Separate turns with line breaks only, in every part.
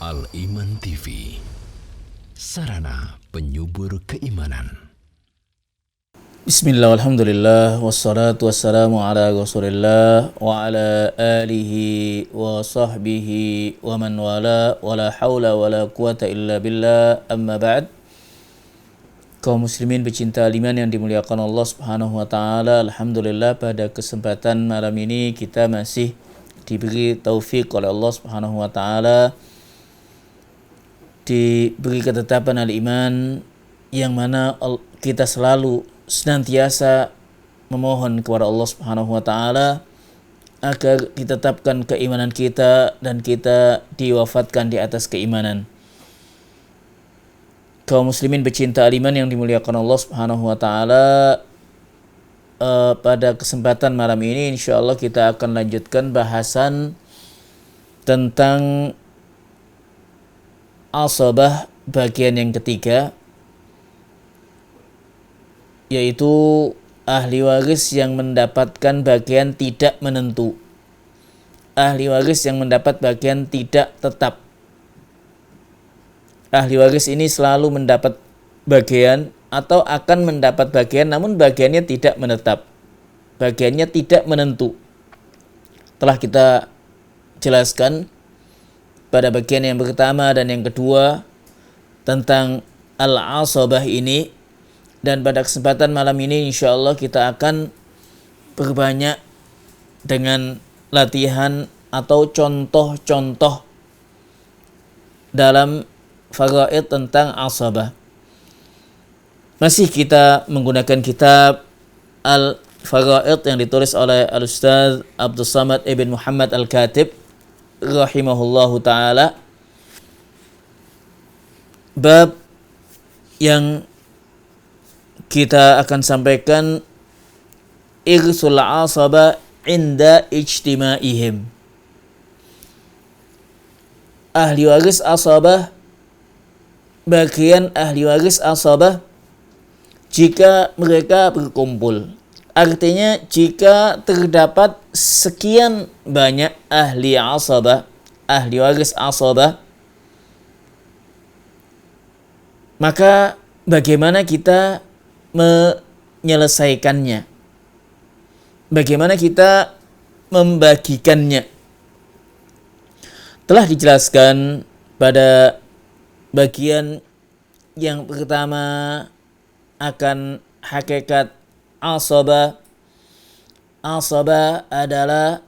Al-Iman TV, sarana penyubur keimanan.
Bismillah, alhamdulillah, wassalatu wassalamu ala rasulillah wa ala alihi wa sahbihi wa man wala hawla wa la quwata illa billah, amma ba'd. Kaum muslimin pecinta iman yang dimuliakan Allah subhanahu wa ta'ala, alhamdulillah pada kesempatan malam ini kita masih diberi taufik oleh Allah subhanahu wa ta'ala, diberi ketetapan al-iman yang mana kita selalu senantiasa memohon kepada Allah Subhanahu wa taala agar ditetapkan keimanan kita dan kita diwafatkan di atas keimanan. Kaum muslimin pecinta al-iman yang dimuliakan Allah Subhanahu wa taala, pada kesempatan malam ini insyaallah kita akan lanjutkan bahasan tentang asabah bagian yang ketiga, yaitu ahli waris yang mendapatkan bagian tidak menentu, ahli waris yang mendapat bagian tidak tetap. Ahli waris ini selalu mendapat bagian atau akan mendapat bagian, namun bagiannya tidak menetap, bagiannya tidak menentu. Telah kita jelaskan pada bagian yang pertama dan yang kedua tentang al-asabah ini, dan pada kesempatan malam ini insyaallah kita akan berbanyak dengan latihan atau contoh-contoh dalam faraid tentang asabah. Masih kita menggunakan kitab Al-Faraid yang ditulis oleh Al-Ustaz Abdul Samad ibn Muhammad Al-Katib rahimahullahu ta'ala. Bab yang kita akan sampaikan, irsul asaba inda ijtima'ihim. Ahli waris asabah, bagian ahli waris asabah jika mereka berkumpul. Artinya jika terdapat sekian banyak ahli asabah, ahli waris asabah, maka bagaimana kita menyelesaikannya? Bagaimana kita membagikannya? Telah dijelaskan pada bagian yang pertama akan hakikat asabah. Asabah adalah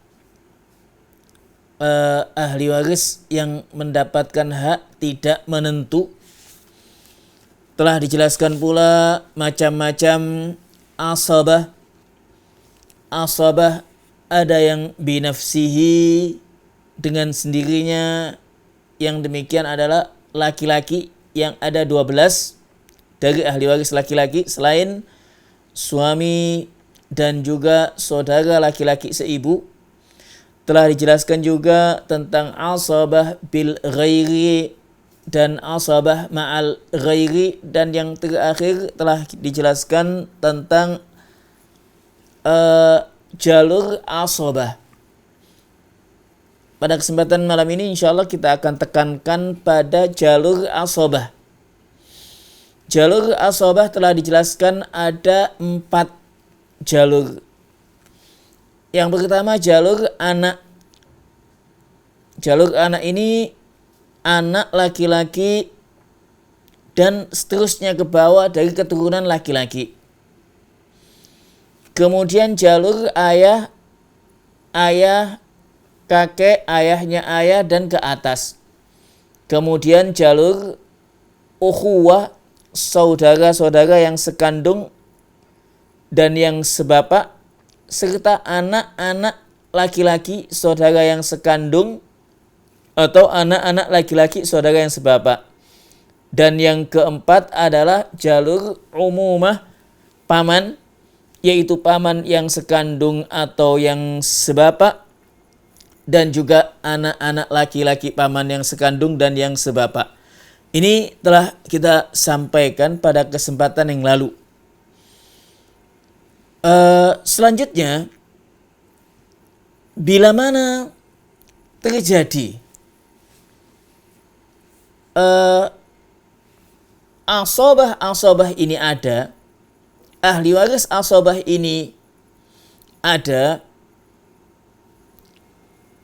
ahli waris yang mendapatkan hak tidak menentu. Telah dijelaskan pula macam-macam asabah. Asabah ada yang binafsihi, dengan sendirinya, yang demikian adalah laki-laki, yang ada 12 dari ahli waris laki-laki selain suami dan juga saudara laki-laki seibu. Telah dijelaskan juga tentang asabah bil ghairi dan asabah ma'al ghairi, dan yang terakhir telah dijelaskan tentang jalur asabah. Pada kesempatan malam ini insyaallah kita akan tekankan pada jalur asabah. Jalur asabah telah dijelaskan ada 4 jalur. Yang pertama jalur anak. Jalur anak ini anak laki-laki dan seterusnya ke bawah dari keturunan laki-laki. Kemudian jalur ayah, kakek, ayahnya ayah dan ke atas. Kemudian jalur ukhuwah, saudara-saudara yang sekandung dan yang sebapak, serta anak-anak laki-laki saudara yang sekandung atau anak-anak laki-laki saudara yang sebapak. Dan yang keempat adalah jalur umumah, paman, yaitu paman yang sekandung atau yang sebapak, dan juga anak-anak laki-laki paman yang sekandung dan yang sebapak. Ini telah kita sampaikan pada kesempatan yang lalu. Selanjutnya, bila mana terjadi asabah ini ada, ahli waris asabah ini ada,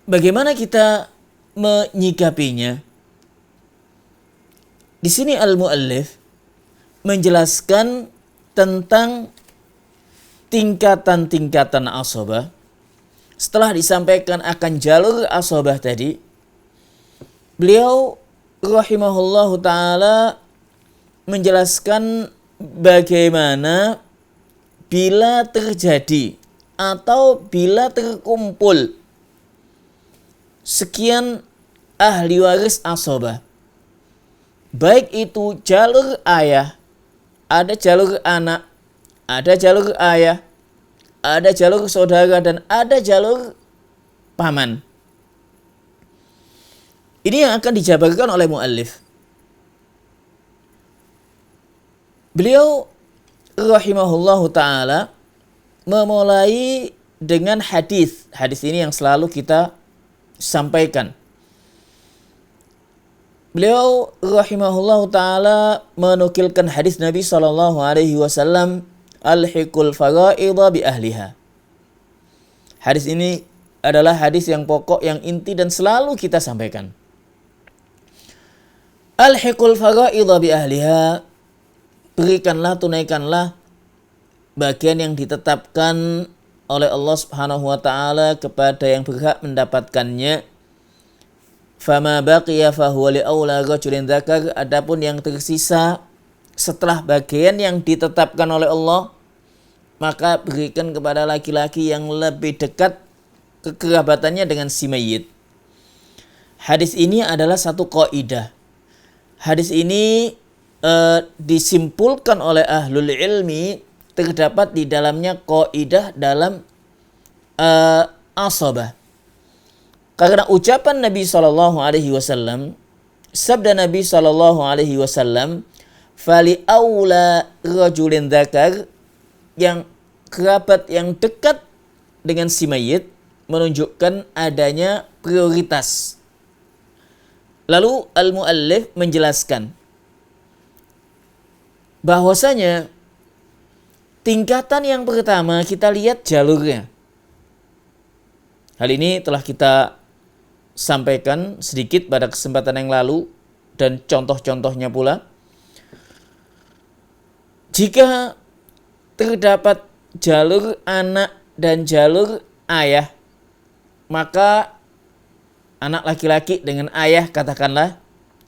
bagaimana kita menyikapinya? Di sini al-muallif menjelaskan tentang tingkatan-tingkatan asabah. Setelah disampaikan akan jalur asabah tadi, beliau rahimahullahu ta'ala menjelaskan bagaimana bila terjadi atau bila terkumpul sekian ahli waris asabah, baik itu jalur ayah, ada jalur anak, ada jalur ayah, ada jalur saudara, dan ada jalur paman. Ini yang akan dijabarkan oleh muallif. Beliau rahimahullahu ta'ala memulai dengan hadis. Hadis ini yang selalu kita sampaikan. Beliau rahimahullahu ta'ala menukilkan hadis Nabi SAW, alhiqul faraidha bi ahliha. Hadis ini adalah hadis yang pokok, yang inti, dan selalu kita sampaikan. Alhiqul faraidha bi ahliha, berikanlah, tunaikanlah bagian yang ditetapkan oleh Allah Subhanahu wa taala kepada yang berhak mendapatkannya. Fama baqiya fahuwa li aula rajulin dzakar, adapun yang tersisa setelah bagian yang ditetapkan oleh Allah, maka berikan kepada laki-laki yang lebih dekat kekerabatannya dengan si mayit. Hadis ini adalah satu kaidah. Hadis ini disimpulkan oleh ahlul ilmi, terdapat di dalamnya kaidah dalam asabah. Karena ucapan Nabi SAW, sabda Nabi SAW, fali aula rajulin dzakar, yang kerabat yang dekat dengan si mayit, menunjukkan adanya prioritas. Lalu al-muallif menjelaskan bahwasanya tingkatan yang pertama kita lihat jalurnya. Hal ini telah kita sampaikan sedikit pada kesempatan yang lalu dan contoh-contohnya pula. Jika terdapat jalur anak dan jalur ayah, maka anak laki-laki dengan ayah, katakanlah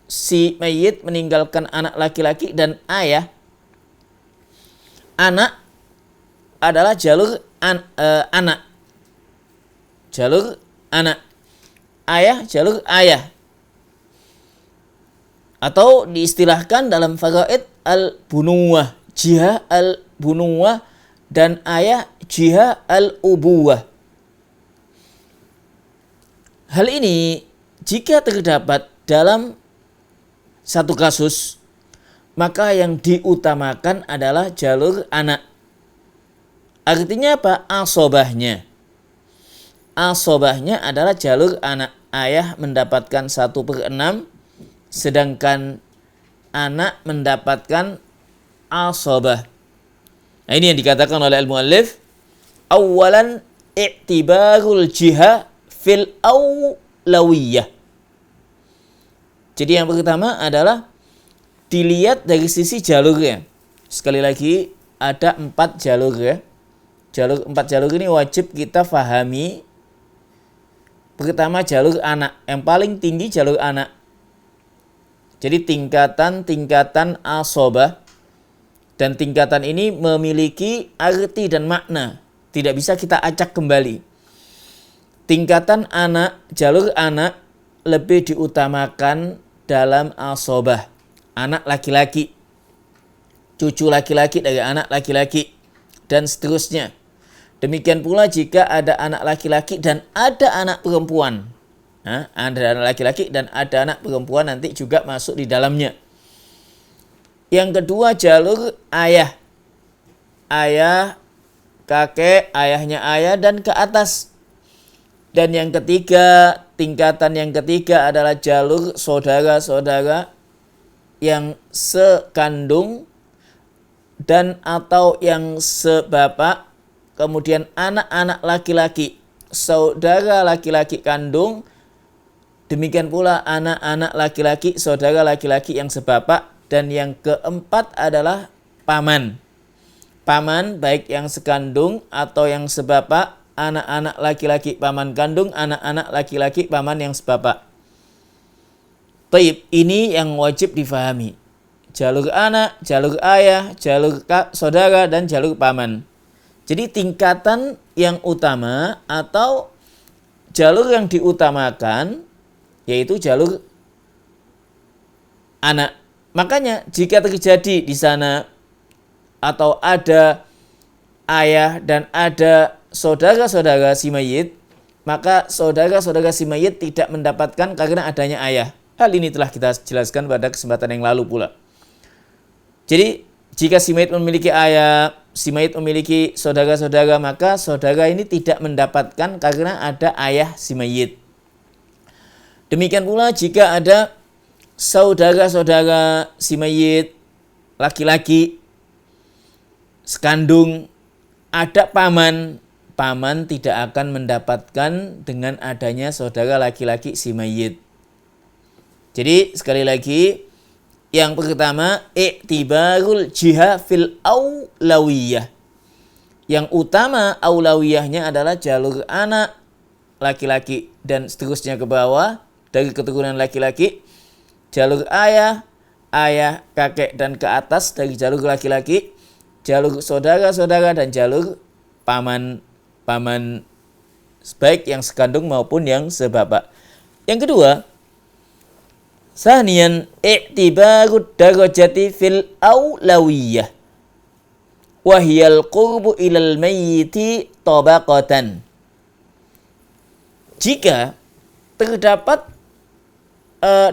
si mayit meninggalkan anak laki-laki dan ayah. Anak adalah jalur anak. Jalur anak. Ayah, jalur ayah. Atau diistilahkan dalam faraid al-bunuwah, jihah al-bunuwah, dan ayah jihah al-ubuwah. Hal ini jika terdapat dalam satu kasus, maka yang diutamakan adalah jalur anak. Artinya apa? Asobahnya. Asobahnya adalah jalur anak. Ayah mendapatkan 1/6, sedangkan anak mendapatkan asobah. Nah, ini yang dikatakan oleh al-muallif, awalan i'tibarul jihah fil awlawiyah. Jadi yang pertama adalah dilihat dari sisi jalurnya. Sekali lagi, ada 4 jalur ya. 4 jalur ini wajib kita fahami. Pertama, jalur anak. Yang paling tinggi jalur anak. Jadi tingkatan-tingkatan asobah, dan tingkatan ini memiliki arti dan makna. Tidak bisa kita acak kembali. Tingkatan anak, jalur anak lebih diutamakan dalam asobah. Anak laki-laki, cucu laki-laki dari anak laki-laki, dan seterusnya. Demikian pula jika ada anak laki-laki dan ada anak perempuan. Ada anak laki-laki dan ada anak perempuan nanti juga masuk di dalamnya. Yang kedua, jalur ayah. Ayah, kakek, ayahnya ayah, dan ke atas. Dan yang ketiga, tingkatan yang ketiga adalah jalur saudara-saudara yang sekandung dan atau yang sebapak, kemudian anak-anak laki-laki, saudara laki-laki kandung, demikian pula anak-anak laki-laki, saudara laki-laki yang sebapak, dan yang keempat adalah paman. Paman baik yang sekandung atau yang sebapak, anak-anak laki-laki paman kandung, anak-anak laki-laki paman yang sebapak. Taib, ini yang wajib difahami. Jalur anak, jalur ayah, jalur saudara, dan jalur paman. Jadi tingkatan yang utama atau jalur yang diutamakan yaitu jalur anak. Makanya jika terjadi di sana atau ada ayah dan ada saudara-saudara si mayit, maka saudara-saudara si mayit tidak mendapatkan karena adanya ayah. Hal ini telah kita jelaskan pada kesempatan yang lalu pula. Jadi jika si mayit memiliki ayah, si mayit memiliki saudara-saudara, maka saudara ini tidak mendapatkan karena ada ayah si mayit. Demikian pula jika ada saudara-saudara si mayit, laki-laki, sekandung, ada paman, paman tidak akan mendapatkan dengan adanya saudara laki-laki si mayit. Jadi sekali lagi, yang pertama, i'tibarul jiha fil aulawiyah. Yang utama aulawiyahnya adalah jalur anak laki-laki dan seterusnya ke bawah dari keturunan laki-laki. Jalur ayah, ayah, kakek dan ke atas dari jalur laki-laki. Jalur saudara-saudara dan jalur paman, paman baik yang sekandung maupun yang sebapak. Yang kedua, saniyan i'tibarud darajati fil aulawiyah wahiyal qurbu ilal mayyiti tabaqatan. Jika terdapat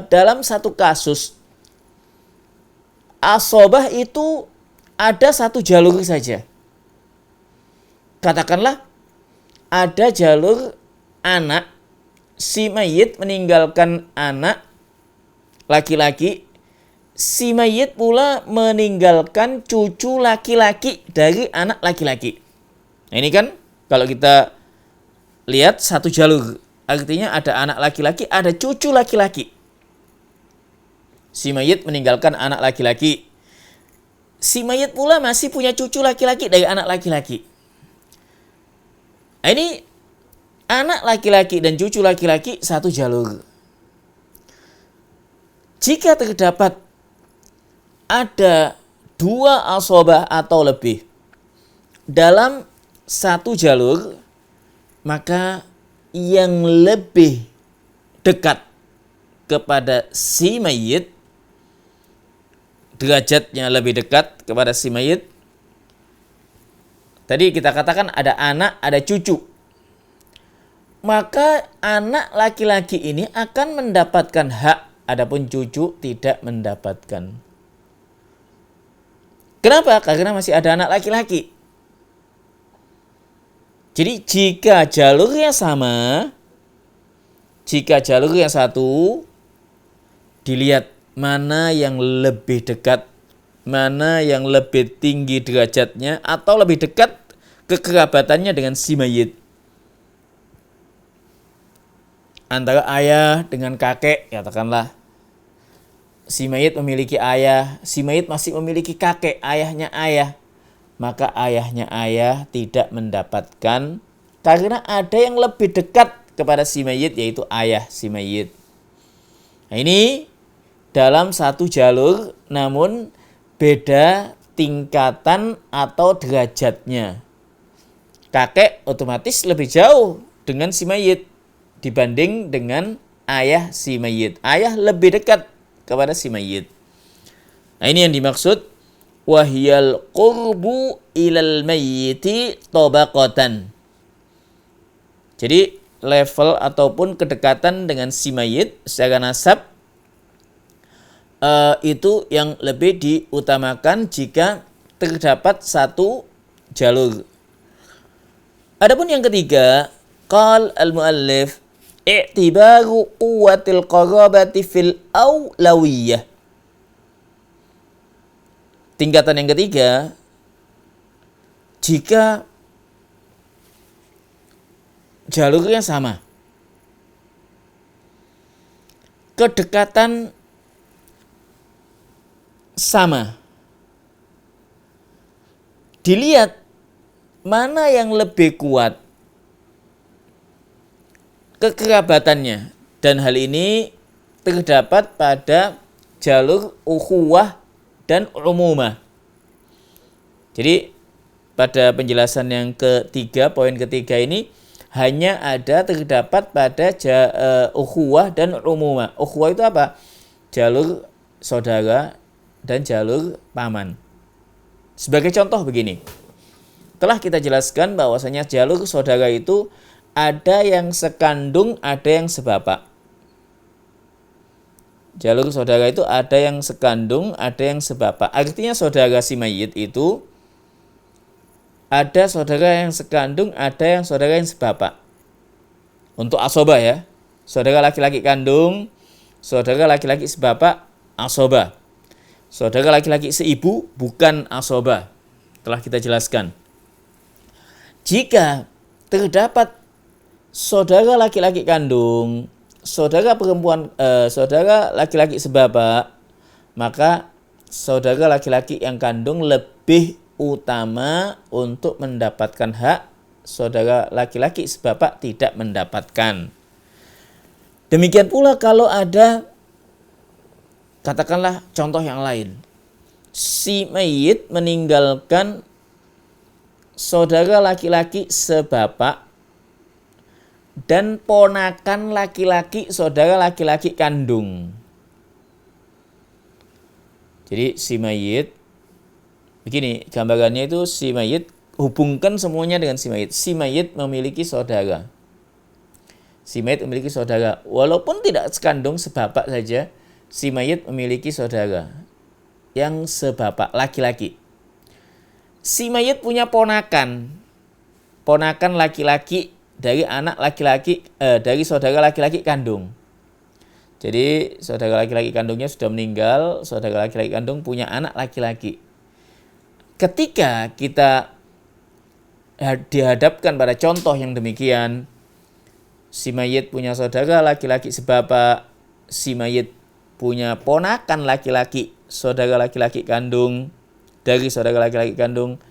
dalam satu kasus asobah itu ada satu jalur saja. Katakanlah ada jalur anak, si mayit meninggalkan anak laki-laki, si mayit pula meninggalkan cucu laki-laki dari anak laki-laki. Nah, ini kan kalau kita lihat satu jalur, artinya ada anak laki-laki, ada cucu laki-laki. Si mayit meninggalkan anak laki-laki, si mayit pula masih punya cucu laki-laki dari anak laki-laki. Nah, ini anak laki-laki dan cucu laki-laki satu jalur. Jika terdapat ada dua asobah atau lebih dalam satu jalur, maka yang lebih dekat kepada si mayit, derajatnya lebih dekat kepada si mayit. Tadi kita katakan ada anak, ada cucu. Maka anak laki-laki ini akan mendapatkan hak, adapun cucu tidak mendapatkan. Kenapa? Karena masih ada anak laki-laki. Jadi jika jalurnya sama, jika jalurnya satu, dilihat mana yang lebih dekat, mana yang lebih tinggi derajatnya atau lebih dekat kekerabatannya dengan si mayit. Antara ayah dengan kakek, katakanlah si mayit memiliki ayah, si mayit masih memiliki kakek, ayahnya ayah, maka ayahnya ayah tidak mendapatkan karena ada yang lebih dekat kepada si mayit, yaitu ayah si mayit. Nah, ini dalam satu jalur namun beda tingkatan atau derajatnya. Kakek otomatis lebih jauh dengan si mayit dibanding dengan ayah si mayit. Ayah lebih dekat kepada si mayit. Nah, ini yang dimaksud wahiyal qurbu ilal mayyiti tabaqatan. Jadi level ataupun kedekatan dengan si mayit secara nasab itu yang lebih diutamakan jika terdapat satu jalur. Adapun yang ketiga, qal al-muallif i'tibaru quwwatil qarabati fil aulawiyah. tingkatan yang ketiga, jika jalurnya sama, kedekatan sama, dilihat mana yang lebih kuat kekerabatannya, dan hal ini terdapat pada jalur ukhuwah dan umumah. Jadi pada penjelasan yang ketiga, poin ketiga ini hanya terdapat pada ukhuwah dan umumah. Ukhuwah itu apa? Jalur saudara dan jalur paman. Sebagai contoh begini, telah kita jelaskan bahwasanya jalur saudara itu ada yang sekandung, ada yang sebapak. Jalur saudara itu ada yang sekandung, ada yang sebapak. Artinya saudara si mayit itu ada saudara yang sekandung, ada yang saudara yang sebapak. Untuk asobah ya, saudara laki-laki kandung, saudara laki-laki sebapak, asobah. Saudara laki-laki seibu bukan asobah. Telah kita jelaskan. Jika terdapat saudara laki-laki kandung, saudara laki-laki sebapak, maka saudara laki-laki yang kandung lebih utama untuk mendapatkan hak, saudara laki-laki sebapak tidak mendapatkan. Demikian pula kalau ada, katakanlah contoh yang lain, si mayit meninggalkan saudara laki-laki sebapak dan ponakan laki-laki saudara laki-laki kandung. Jadi si mayit, begini gambarannya itu, si mayit, hubungkan semuanya dengan si mayit. Si mayit memiliki saudara. Si mayit memiliki saudara. Walaupun tidak sekandung, sebapak saja, si mayit memiliki saudara yang sebapak laki-laki. Si mayit punya ponakan laki-laki dari anak laki-laki, dari saudara laki-laki kandung. Jadi saudara laki-laki kandungnya sudah meninggal, saudara laki-laki kandung punya anak laki-laki. Ketika kita dihadapkan pada contoh yang demikian, si mayit punya saudara laki-laki sebapak, si mayit punya ponakan laki-laki, saudara laki-laki kandung dari saudara laki-laki kandung,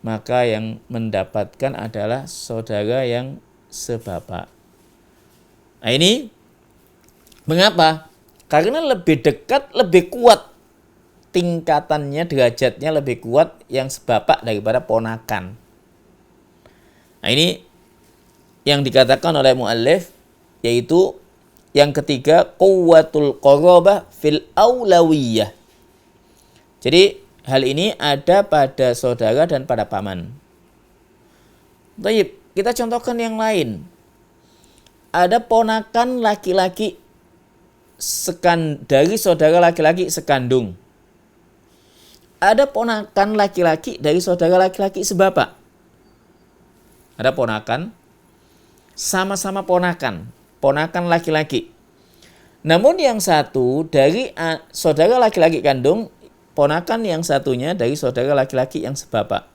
maka yang mendapatkan adalah saudara yang sebapak. Nah ini mengapa? Karena lebih dekat, lebih kuat tingkatannya, derajatnya lebih kuat yang sebapak daripada ponakan. Nah ini yang dikatakan oleh muallif, yaitu yang ketiga, quwwatul qarabah fil aulawiyah. Jadi hal ini ada pada saudara dan pada paman. Baik, kita contohkan yang lain. Ada ponakan laki-laki dari saudara laki-laki sekandung. Ada ponakan laki-laki dari saudara laki-laki sebapak. Ada ponakan, sama-sama ponakan laki-laki. Namun yang satu dari saudara laki-laki kandung, ponakan yang satunya dari saudara laki-laki yang sebapak.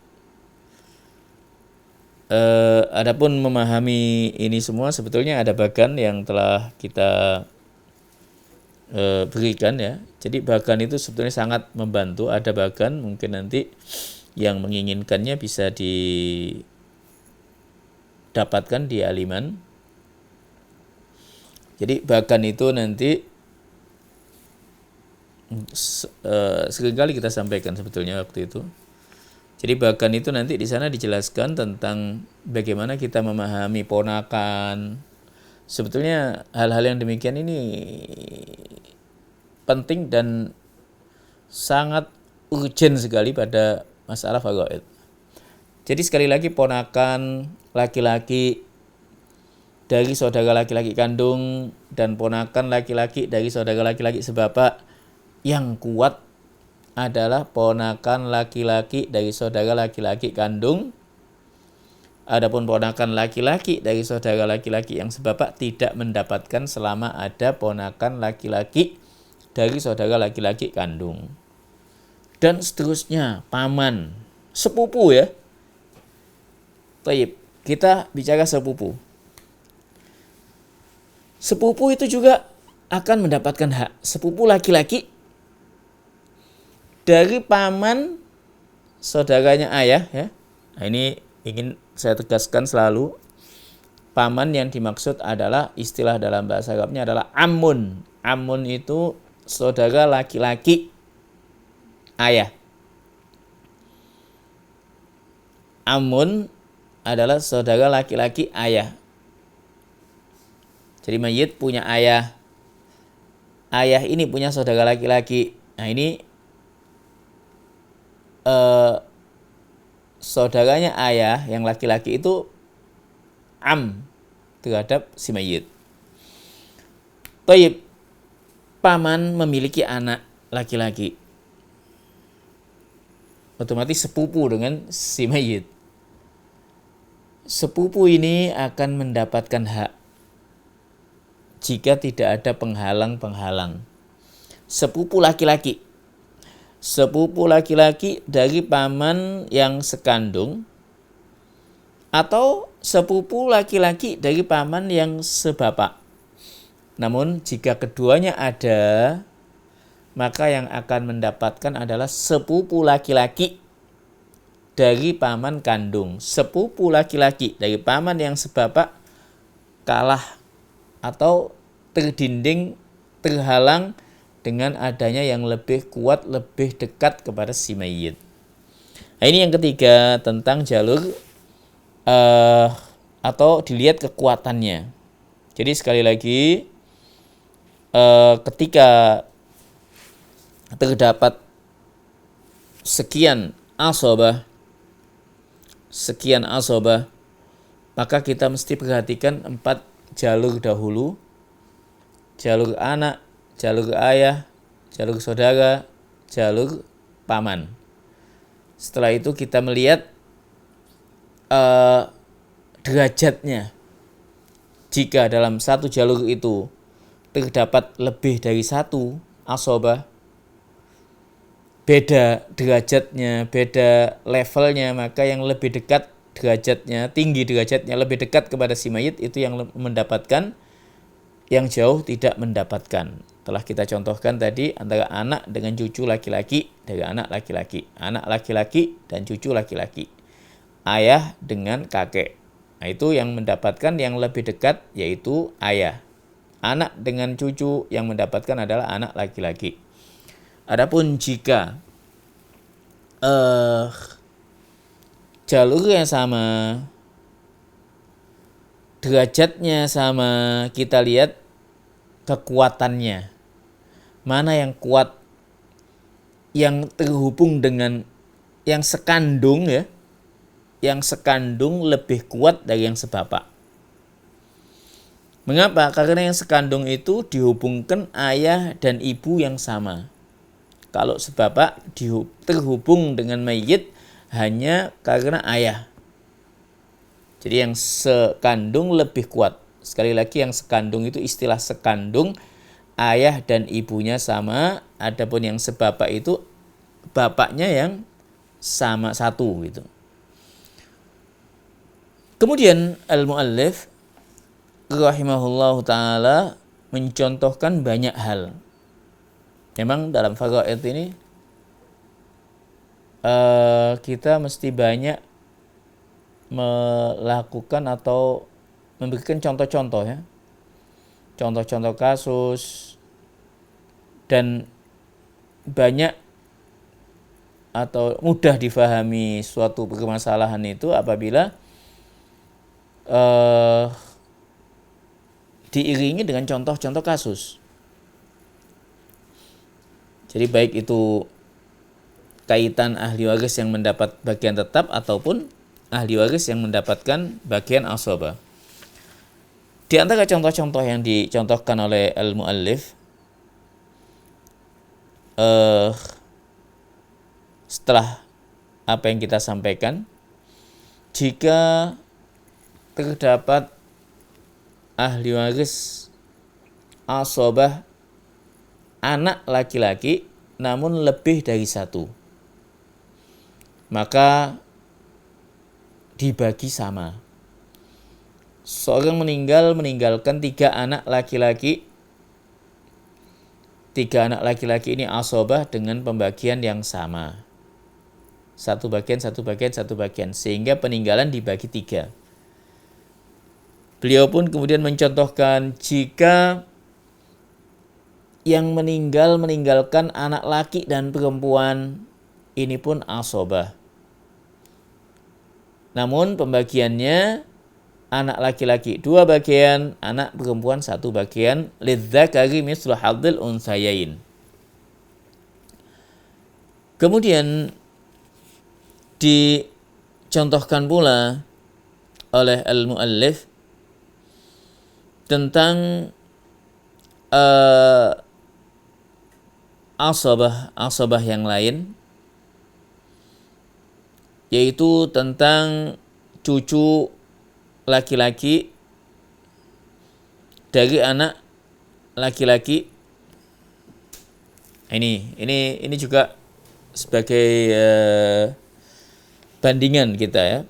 Adapun memahami ini semua sebetulnya ada bagan yang telah kita berikan ya. Jadi bagan itu sebetulnya sangat membantu. Ada bagan mungkin nanti yang menginginkannya bisa didapatkan di Aliman. Jadi bagan itu nanti seringkali kita sampaikan sebetulnya waktu itu. Jadi bagan itu nanti di sana dijelaskan tentang bagaimana kita memahami ponakan. Sebetulnya hal-hal yang demikian ini penting dan sangat urgent sekali pada masalah faraid. Jadi sekali lagi, ponakan laki-laki dari saudara laki-laki kandung dan ponakan laki-laki dari saudara laki-laki sebapak, yang kuat adalah ponakan laki-laki dari saudara laki-laki kandung. Adapun ponakan laki-laki dari saudara laki-laki yang sebapak tidak mendapatkan selama ada ponakan laki-laki dari saudara laki-laki kandung. dan seterusnya, paman, sepupu ya. Baik, kita bicara sepupu. Sepupu itu juga akan mendapatkan hak. Sepupu laki-laki dari paman saudaranya ayah ya. Nah, ini ingin saya tegaskan selalu. Paman yang dimaksud adalah istilah dalam bahasa Arabnya adalah amun. Amun itu saudara laki-laki ayah. Amun adalah saudara laki-laki ayah. Jadi mayit punya ayah. Ayah ini punya saudara laki-laki. Nah ini saudaranya ayah yang laki-laki itu am terhadap si mayit. Baik, paman memiliki anak laki-laki, otomatis sepupu dengan si mayit. Sepupu ini akan mendapatkan hak jika tidak ada penghalang-penghalang. Sepupu laki-laki dari paman yang sekandung atau sepupu laki-laki dari paman yang sebapak. Namun jika keduanya ada, maka yang akan mendapatkan adalah sepupu laki-laki dari paman kandung. Sepupu laki-laki dari paman yang sebapak kalah atau terdinding, terhalang dengan adanya yang lebih kuat, lebih dekat kepada si mayit. Nah, ini yang ketiga tentang jalur atau dilihat kekuatannya. Jadi sekali lagi ketika terdapat sekian asobah, maka kita mesti perhatikan 4 jalur dahulu. Jalur anak, jalur ayah, jalur saudara, jalur paman. Setelah itu kita melihat derajatnya. Jika dalam satu jalur itu terdapat lebih dari 1 asobah, beda derajatnya, beda levelnya, maka yang lebih dekat derajatnya, tinggi derajatnya, lebih dekat kepada si mayit itu yang mendapatkan, yang jauh tidak mendapatkan. Telah kita contohkan tadi antara anak dengan cucu laki-laki dari anak laki-laki dan cucu laki-laki, ayah dengan kakek. Nah, itu yang mendapatkan yang lebih dekat yaitu ayah. Anak dengan cucu yang mendapatkan adalah anak laki-laki. Adapun jika jalurnya sama, derajatnya sama, kita lihat kekuatannya. Mana yang kuat, yang terhubung dengan yang sekandung ya. Yang sekandung lebih kuat dari yang sebapak. Mengapa? Karena yang sekandung itu dihubungkan ayah dan ibu yang sama. Kalau sebapak terhubung dengan mayit hanya karena ayah. Jadi yang sekandung lebih kuat. Sekali lagi yang sekandung itu istilah sekandung, ayah dan ibunya sama. Adapun yang sebapak itu bapaknya yang sama satu gitu. Kemudian al-muallif rahimahullahu ta'ala mencontohkan banyak hal. Memang dalam faraid ini kita mesti banyak melakukan atau memberikan contoh-contoh ya. Contoh-contoh kasus dan banyak atau mudah difahami suatu permasalahan itu apabila diiringi dengan contoh-contoh kasus. Jadi baik itu kaitan ahli waris yang mendapat bagian tetap ataupun ahli waris yang mendapatkan bagian asabah. Di antara contoh-contoh yang dicontohkan oleh al-muallif setelah apa yang kita sampaikan, jika terdapat ahli waris asabah anak laki-laki namun lebih dari 1. maka dibagi sama. Seorang meninggalkan 3 anak laki-laki. 3 anak laki-laki ini asobah dengan pembagian yang sama. 1 bagian, 1 bagian, 1 bagian. Sehingga peninggalan dibagi 3. Beliau pun kemudian mencontohkan jika yang meninggalkan anak laki dan perempuan, ini pun asobah. Namun pembagiannya anak laki-laki 2 bagian, anak perempuan 1 bagian. Lidzakari mislu hadzil unsayain. Kemudian dicontohkan pula oleh al-muallif tentang asabah yang lain, yaitu tentang cucu laki-laki dari anak laki-laki. Ini juga sebagai bandingan kita ya,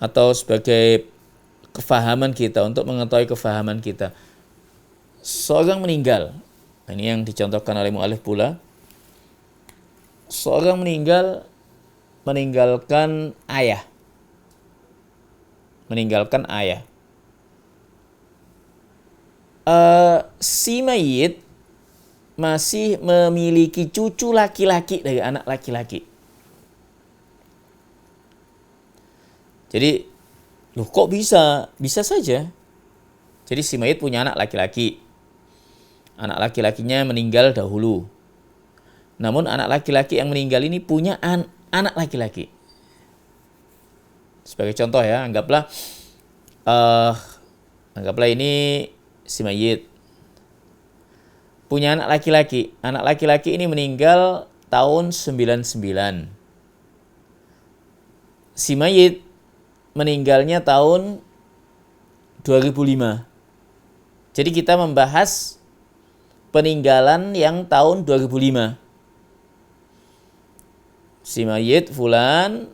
atau sebagai kefahaman kita, untuk mengetahui kefahaman kita. Seorang meninggal, ini yang dicontohkan oleh mu'alif pula. Seorang meninggalkan ayah. Si mayit masih memiliki cucu laki-laki dari anak laki-laki. Jadi, loh kok bisa? Bisa saja. Jadi si mayit punya anak laki-laki. Anak laki-lakinya meninggal dahulu. Namun anak laki-laki yang meninggal ini punya anak laki-laki. Sebagai contoh ya, anggaplah ini si mayit punya anak laki-laki. Anak laki-laki ini meninggal tahun 99. Si mayit meninggalnya tahun 2005. Jadi kita membahas peninggalan yang tahun 2005. Si mayit fulan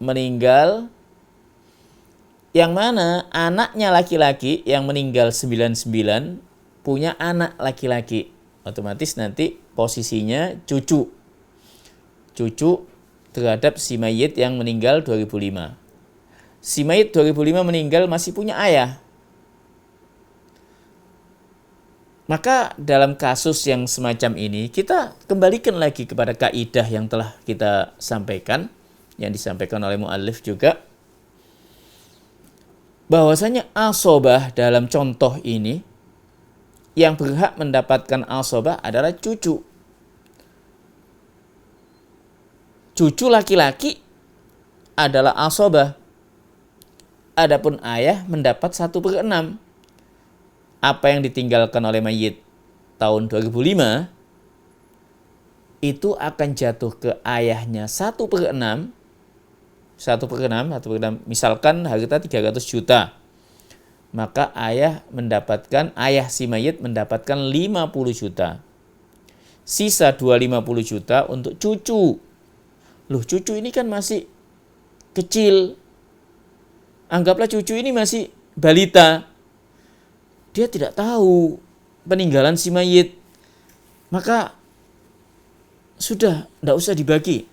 meninggal, yang mana anaknya laki-laki yang meninggal 99 punya anak laki-laki. Otomatis nanti posisinya cucu terhadap si mayit yang meninggal 2005. Si mayit 2005 meninggal masih punya ayah. Maka dalam kasus yang semacam ini, kita kembalikan lagi kepada kaidah yang telah kita sampaikan, yang disampaikan oleh muallif juga, bahwasanya asobah dalam contoh ini, yang berhak mendapatkan asobah adalah cucu. Cucu laki-laki adalah asobah. Adapun ayah mendapat 1/6. Apa yang ditinggalkan oleh mayit tahun 2005 itu akan jatuh ke ayahnya 1/6. Misalkan harta 300 juta. Maka ayah si mayit mendapatkan 50 juta. Sisa 250 juta untuk cucu. Loh, cucu ini kan masih kecil. Anggaplah cucu ini masih balita. Dia tidak tahu peninggalan si mayit. Maka sudah, tidak usah dibagi.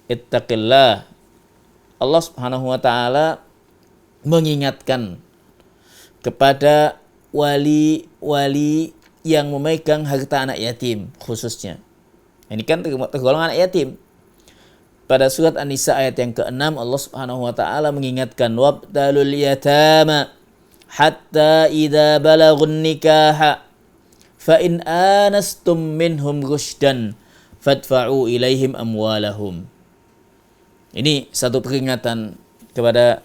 Ittaqillah. Allah Subhanahu wa ta'ala mengingatkan kepada wali-wali yang memegang harta anak yatim khususnya. Ini kan tergolong anak yatim. Pada surat An-Nisa ayat yang ke-6, Allah Subhanahu wa ta'ala mengingatkan, wabtalul yatama hatta idza balagun nikaha fa in anastum minhum rushdan fadfa'u ilaihim amwalahum. Ini satu peringatan kepada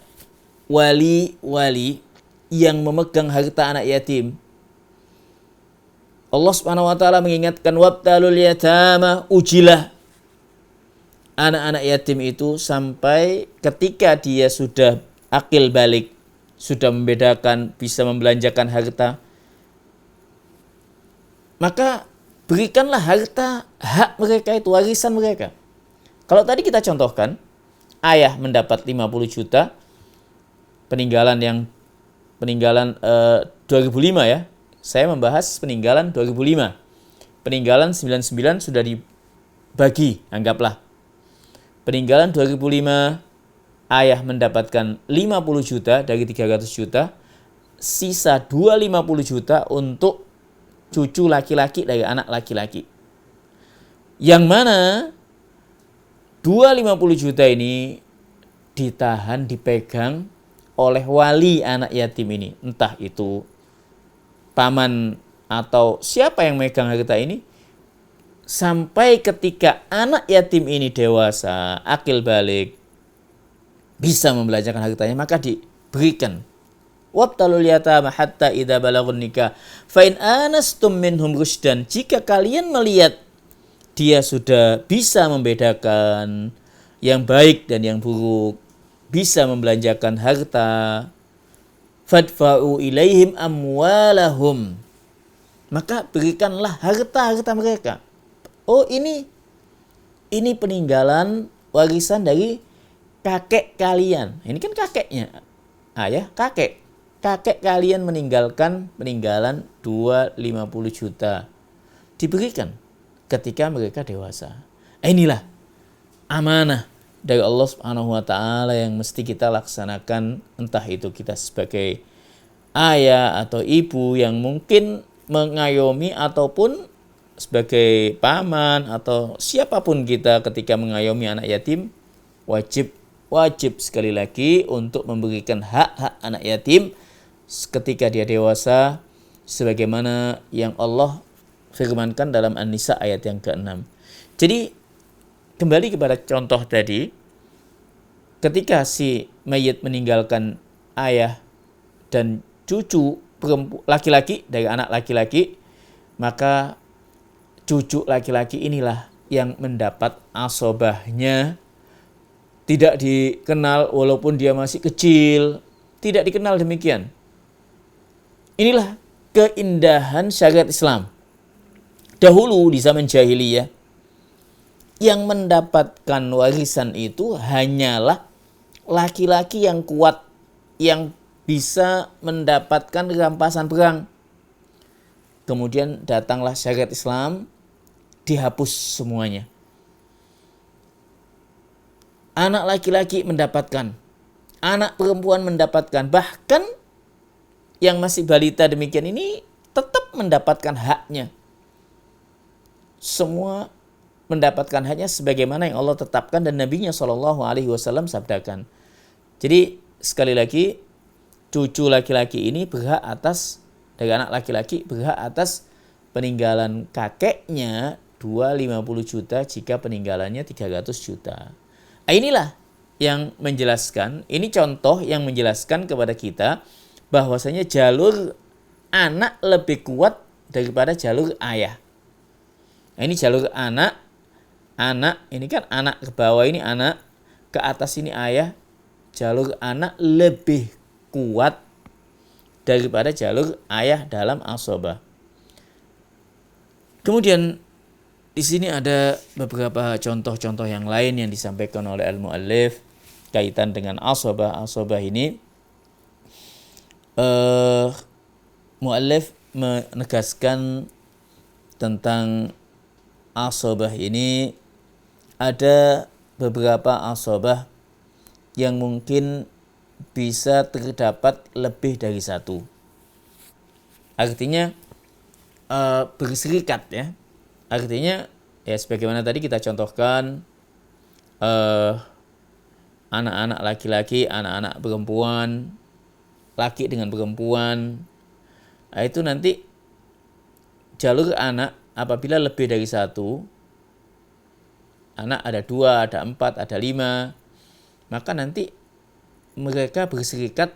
wali-wali yang memegang harta anak yatim. Allah Subhanahu wa ta'ala mengingatkan, wabtalul yatama, ujilah anak-anak yatim itu sampai ketika dia sudah akil balik, sudah membedakan, bisa membelanjakan harta, maka berikanlah harta hak mereka itu, warisan mereka. Kalau tadi kita contohkan, ayah mendapat 50 juta, peninggalan 2005 ya. Saya membahas peninggalan 2005. Peninggalan 99 sudah dibagi, anggaplah. Peninggalan 2005, ayah mendapatkan 50 juta dari 300 juta, sisa 250 juta untuk cucu laki-laki dari anak laki-laki. Yang mana 250 juta ini ditahan, dipegang oleh wali anak yatim ini. Entah itu paman atau siapa yang megang harta ini, sampai ketika anak yatim ini dewasa, akil balik, bisa membelanjakan hartanya, maka diberikan. Wabtalul yatama hatta idza balagun nikah fa in anastum minhum rusydan, jika kalian melihat dia sudah bisa membedakan yang baik dan yang buruk, bisa membelanjakan harta, fadfa'u ilaihim amwalahum, maka berikanlah harta-harta mereka. Oh, ini peninggalan warisan dari kakek kalian. Ini kan kakeknya. Ayah, kakek. Kakek kalian meninggalkan peninggalan 250 juta. Diberikan ketika mereka dewasa. Inilah amanah dari Allah Subhanahu wa taala yang mesti kita laksanakan, entah itu kita sebagai ayah atau ibu yang mungkin mengayomi, ataupun sebagai paman atau siapapun kita ketika mengayomi anak yatim, wajib sekali lagi untuk memberikan hak-hak anak yatim ketika dia dewasa, sebagaimana yang Allah firmankan dalam An-Nisa ayat yang ke-6. Jadi kembali kepada contoh tadi, ketika si mayit meninggalkan ayah dan cucu laki-laki dari anak laki-laki, maka cucu laki-laki inilah yang mendapat asobahnya. Tidak dikenal walaupun dia masih kecil, tidak dikenal demikian. Inilah keindahan syariat Islam. Dahulu di zaman jahiliyah, yang mendapatkan warisan itu hanyalah laki-laki yang kuat, yang bisa mendapatkan rampasan perang. Kemudian datanglah syariat Islam, dihapus semuanya. Anak laki-laki mendapatkan, anak perempuan mendapatkan, bahkan yang masih balita demikian ini tetap mendapatkan haknya. Semua mendapatkan haknya sebagaimana yang Allah tetapkan dan Nabi-Nya SAW sabdakan. Jadi sekali lagi, cucu laki-laki ini berhak atas, dari anak laki-laki berhak atas peninggalan kakeknya 250 juta jika peninggalannya 300 juta. Inilah yang menjelaskan, ini contoh yang menjelaskan kepada kita bahwasanya jalur anak lebih kuat daripada jalur ayah. Ini jalur anak ini kan anak ke bawah ini anak, ke atas ini ayah. Jalur anak lebih kuat daripada jalur ayah dalam asobah. Kemudian di sini ada beberapa contoh-contoh yang lain yang disampaikan oleh al-muallif kaitan dengan asobah. Asobah ini muallif menegaskan tentang asobah ini ada beberapa asobah yang mungkin bisa terdapat lebih dari satu. Artinya berserikat ya. Artinya ya sebagaimana tadi kita contohkan, anak-anak laki-laki, anak-anak perempuan, laki dengan perempuan, nah itu nanti jalur anak apabila lebih dari satu, anak ada 2, ada 4, ada 5, maka nanti mereka berserikat.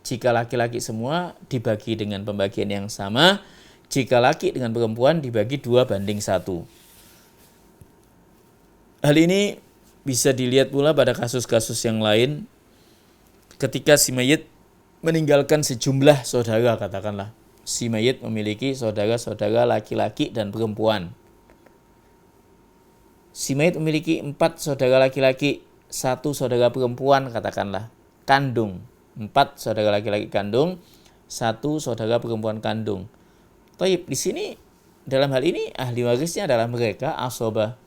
Jika laki-laki semua dibagi dengan pembagian yang sama, jika laki dengan perempuan dibagi 2:1. Hal ini bisa dilihat pula pada kasus-kasus yang lain, ketika si mayit meninggalkan sejumlah saudara, katakanlah si mayit memiliki saudara-saudara laki-laki dan perempuan. Si mayit memiliki 4 saudara laki-laki, 1 saudara perempuan katakanlah, kandung. 4 saudara laki-laki kandung, 1 saudara perempuan kandung. Taib, di sini dalam hal ini ahli warisnya adalah mereka asobah.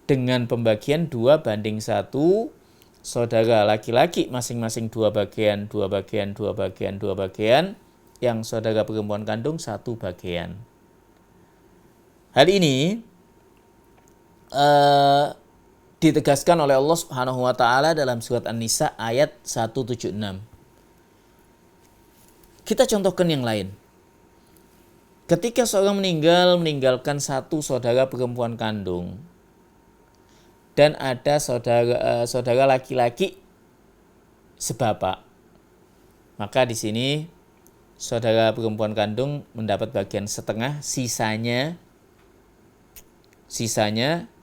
Dengan pembagian 2:1, saudara laki-laki masing-masing 2 bagian, 2 bagian, 2 bagian, 2 bagian, yang saudara perempuan kandung 1 bagian. Hal ini ditegaskan oleh Allah Subhanahu wa taala dalam surat An-Nisa ayat 176. Kita contohkan yang lain. Ketika seorang meninggalkan 1 saudara perempuan kandung dan ada saudara laki-laki sebapak, maka di sini saudara perempuan kandung mendapat bagian setengah, sisanya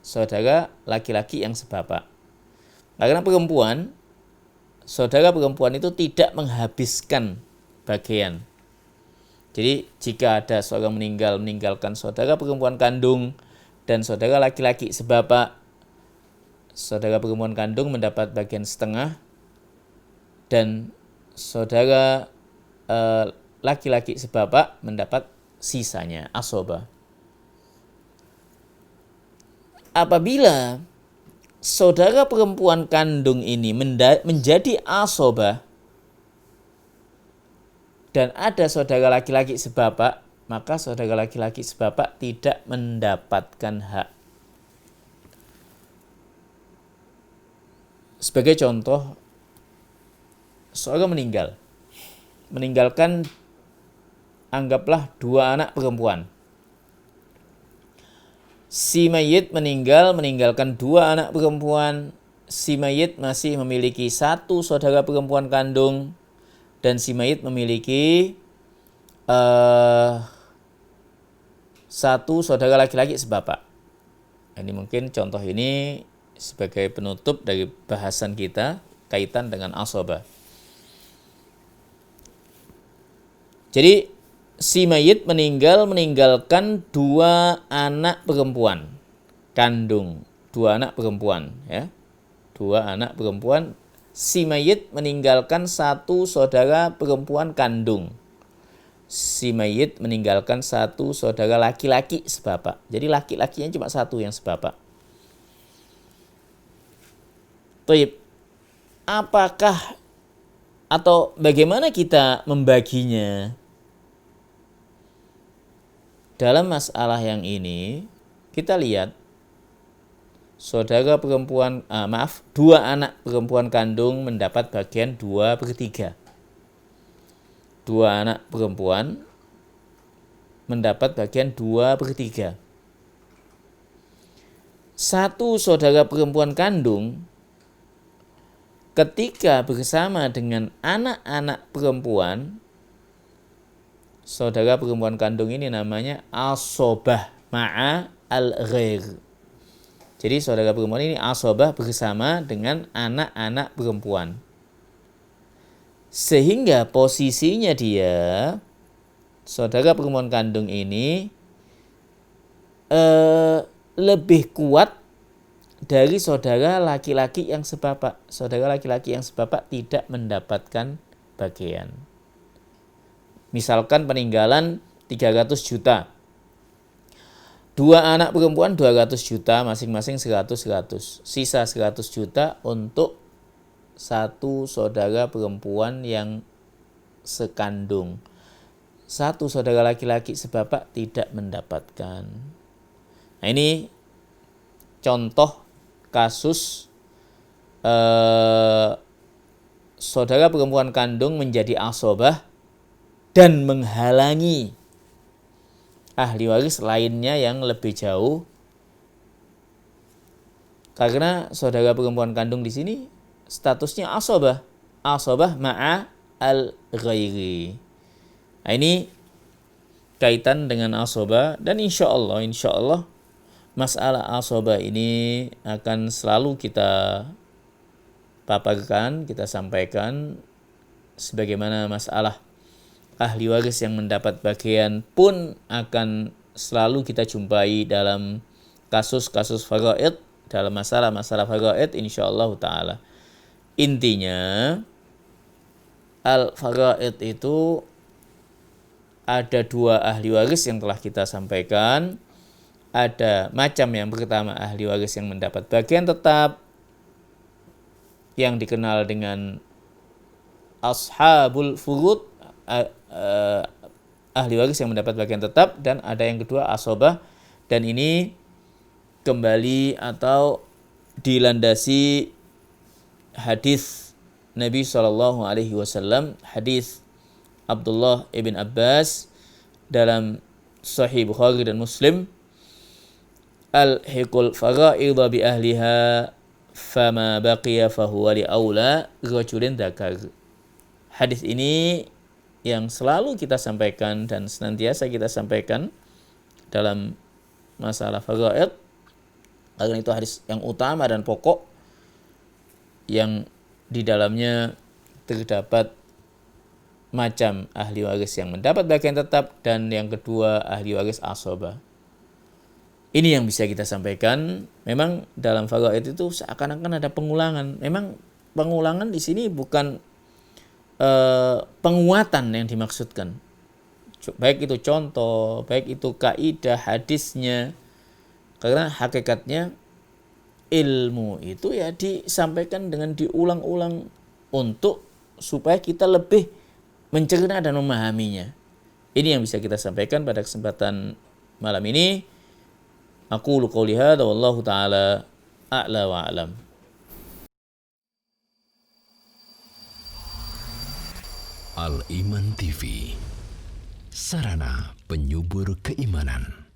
saudara laki-laki yang sebapak. Karena saudara perempuan itu tidak menghabiskan bagian. Jadi jika ada seorang meninggalkan saudara perempuan kandung dan saudara laki-laki sebapak, saudara perempuan kandung mendapat bagian setengah dan saudara laki-laki sebapak mendapat sisanya, asobah. Apabila saudara perempuan kandung ini menjadi asobah dan ada saudara laki-laki sebapak, maka saudara laki-laki sebapak tidak mendapatkan hak. Sebagai contoh, seorang meninggalkan anggaplah 2 anak perempuan. Si mayit meninggalkan 2 anak perempuan. Si mayit masih memiliki 1 saudara perempuan kandung dan si mayit memiliki 1 saudara laki-laki sebapak. Ini mungkin contoh ini sebagai penutup dari bahasan kita kaitan dengan asobah. Jadi si mayit meninggalkan 2 anak perempuan kandung, 2 anak perempuan, ya. 2 anak perempuan. Si mayit meninggalkan 1 saudara perempuan kandung. Si mayit meninggalkan 1 saudara laki-laki sebapak. Jadi laki-lakinya cuma 1 yang sebapak. Taib. Apakah atau bagaimana kita membaginya? Dalam masalah yang ini, kita lihat saudara perempuan, 2 anak perempuan kandung mendapat bagian 2/3. 2 anak perempuan mendapat bagian 2/3. 1 saudara perempuan kandung ketika bersama dengan anak-anak perempuan, saudara perempuan kandung ini namanya asobah ma'a al-ghair. Jadi saudara perempuan ini asobah bersama dengan anak-anak perempuan. Sehingga posisinya dia, saudara perempuan kandung ini lebih kuat dari saudara laki-laki yang sebapak. Saudara laki-laki yang sebapak tidak mendapatkan bagian. Misalkan peninggalan 300 juta. 2 anak perempuan 200 juta, masing-masing 100. Sisa 100 juta untuk 1 saudara perempuan yang sekandung. 1 saudara laki-laki sebapak tidak mendapatkan. Nah, ini contoh kasus saudara perempuan kandung menjadi asobah dan menghalangi ahli waris lainnya yang lebih jauh, karena saudara perempuan kandung di sini statusnya asobah ma'a al-ghairi. Nah, ini kaitan dengan asobah, dan insya Allah masalah asobah ini akan selalu kita paparkan, kita sampaikan, sebagaimana masalah ahli waris yang mendapat bagian pun akan selalu kita jumpai dalam kasus-kasus faraid, dalam masalah-masalah faraid insyaallah taala. Intinya al-faraid itu ada 2 ahli waris yang telah kita sampaikan. Ada macam yang pertama ahli waris yang mendapat bagian tetap yang dikenal dengan ashabul furud, ahli waris yang mendapat bagian tetap, dan ada yang kedua asobah, dan ini kembali atau dilandasi hadis Nabi SAW, hadis Abdullah ibn Abbas dalam Sahih Bukhari dan Muslim, al-hiqul fara'idha bi ahliha fama baqiya fahuwa li aula rajulin dzakar. Hadis ini yang selalu kita sampaikan dan senantiasa kita sampaikan dalam masalah faraid, karena itu hadis yang utama dan pokok yang di dalamnya terdapat macam ahli waris yang mendapat bagian tetap dan yang kedua ahli waris asabah. Ini yang bisa kita sampaikan. Memang dalam faraid itu seakan-akan ada pengulangan. Memang pengulangan di sini bukan penguatan yang dimaksudkan. Baik itu contoh, baik itu kaidah hadisnya. Karena hakikatnya ilmu itu ya disampaikan dengan diulang-ulang untuk supaya kita lebih mencerna dan memahaminya. Ini yang bisa kita sampaikan pada kesempatan malam ini. Aqulu qouli hadza wallahu taala a'la wa a'lam.
Al-Iman TV, sarana penyubur keimanan.